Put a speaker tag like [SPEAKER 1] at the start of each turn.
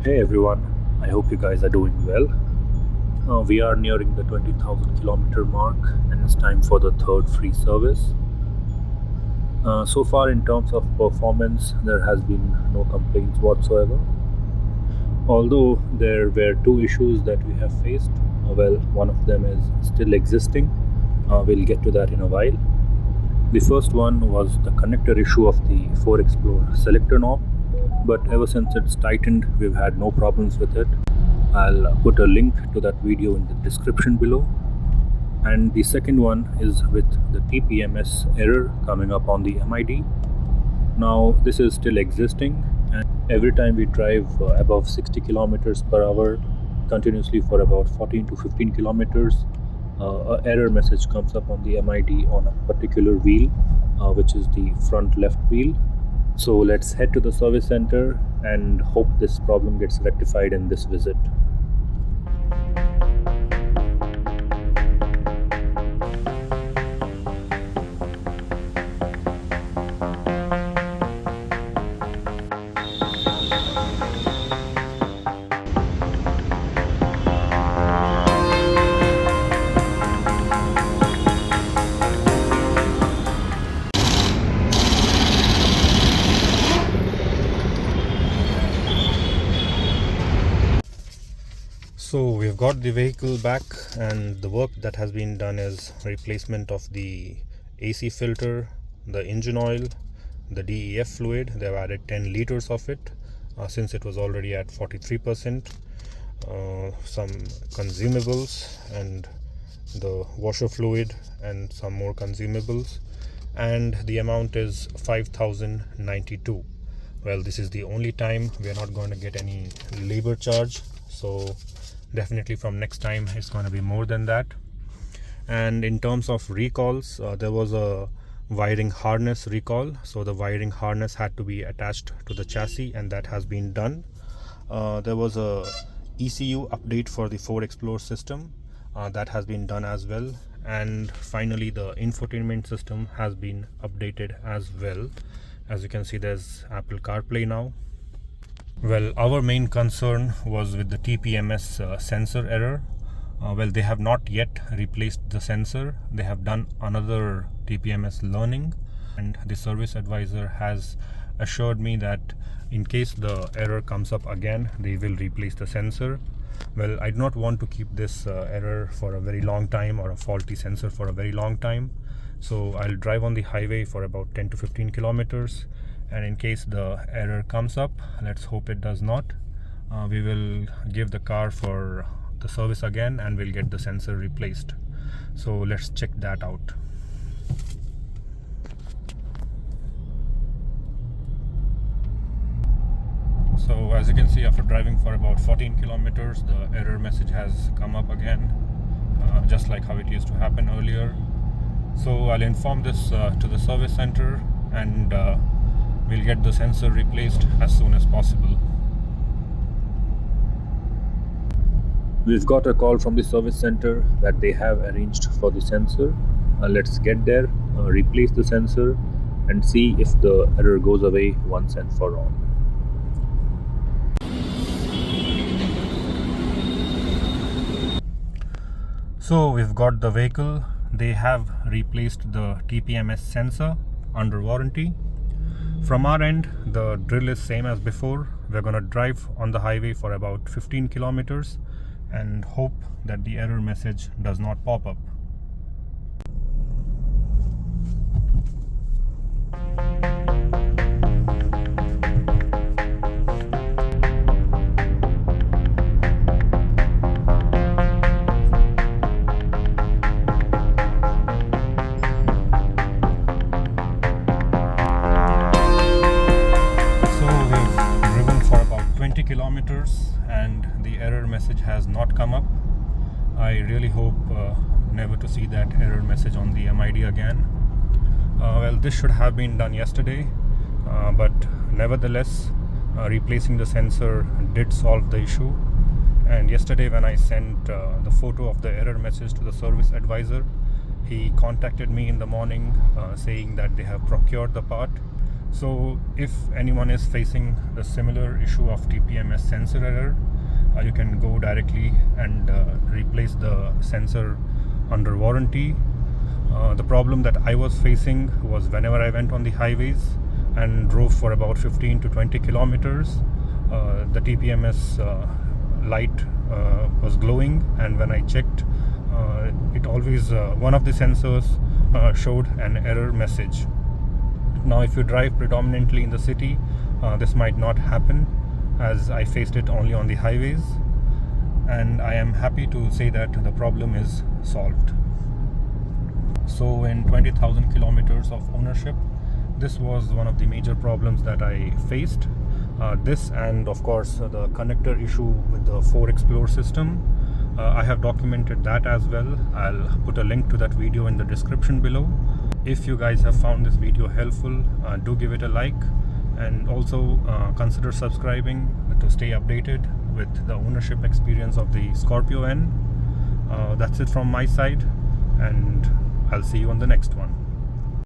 [SPEAKER 1] Hey everyone, I hope you guys are doing well. We are nearing the 20,000 kilometer mark and it's time for the third free service. So far, in terms of performance, there has been no complaints whatsoever. Although there were two issues that we have faced. One of them is still existing. We'll get to that in a while. The first one was the connector issue of the 4Explorer selector knob, but ever since it's tightened, we've had no problems with it. I'll put a link to that video in the description below. And the second one is with the TPMS error coming up on the MID. Now this is still existing, and every time we drive above 60 kilometers per hour continuously for about 14 to 15 kilometers, an error message comes up on the MID on a particular wheel, which is the front left wheel. So let's head to the service center and hope this problem gets rectified in this visit. So we've got the vehicle back, and the work that has been done is replacement of the AC filter, the engine oil, the DEF fluid. They've added 10 liters of it since it was already at 43%. Some consumables and the washer fluid and some more consumables, and the amount is 5,092. Well, this is the only time we are not going to get any labor charge, so definitely from next time it's going to be more than that. And in terms of recalls, there was a wiring harness recall, so the wiring harness had to be attached to the chassis, and that has been done. There was a ECU update for the 4Explorer system, that has been done as well. And finally the infotainment system has been updated as well. As you can see, there's Apple CarPlay now. Well, our main concern was with the TPMS sensor error. They have not yet replaced the sensor. They have done another TPMS learning, and the service advisor has assured me that in case the error comes up again, they will replace the sensor. Well, I do not want to keep this error for a very long time, or a faulty sensor for a very long time. So I'll drive on the highway for about 10 to 15 kilometers. And in case the error comes up, let's hope it does not, we will give the car for the service again and we'll get the sensor replaced. So let's check that out. So as you can see, after driving for about 14 kilometers, the error message has come up again, just like how it used to happen earlier. So I'll inform this to the service center, and we'll get the sensor replaced as soon as possible. We've got a call from the service center that they have arranged for the sensor. Let's get there, replace the sensor, and see if the error goes away once and for all. So we've got the vehicle. They have replaced the TPMS sensor under warranty. From our end, the drill is same as before. We're going to drive on the highway for about 15 kilometers and hope that the error message does not pop up. Kilometers and the error message has not come up. I really hope never to see that error message on the MID again. This should have been done yesterday, but nevertheless, replacing the sensor did solve the issue. And yesterday when I sent the photo of the error message to the service advisor, he contacted me in the morning saying that they have procured the part So if anyone is facing the similar issue of TPMS sensor error, you can go directly and replace the sensor under warranty. The problem that I was facing was whenever I went on the highways and drove for about 15 to 20 kilometers, the TPMS light was glowing, and when I checked, it always one of the sensors showed an error message. Now if you drive predominantly in the city, this might not happen, as I faced it only on the highways, and I am happy to say that the problem is solved. So in 20,000 kilometers of ownership, this was one of the major problems that I faced. This and of course the connector issue with the 4Explore system. I have documented that as well. I'll put a link to that video in the description below. If you guys have found this video helpful, do give it a like, and also consider subscribing to stay updated with the ownership experience of the Scorpio-N. That's it from my side, and I'll see you on the next one.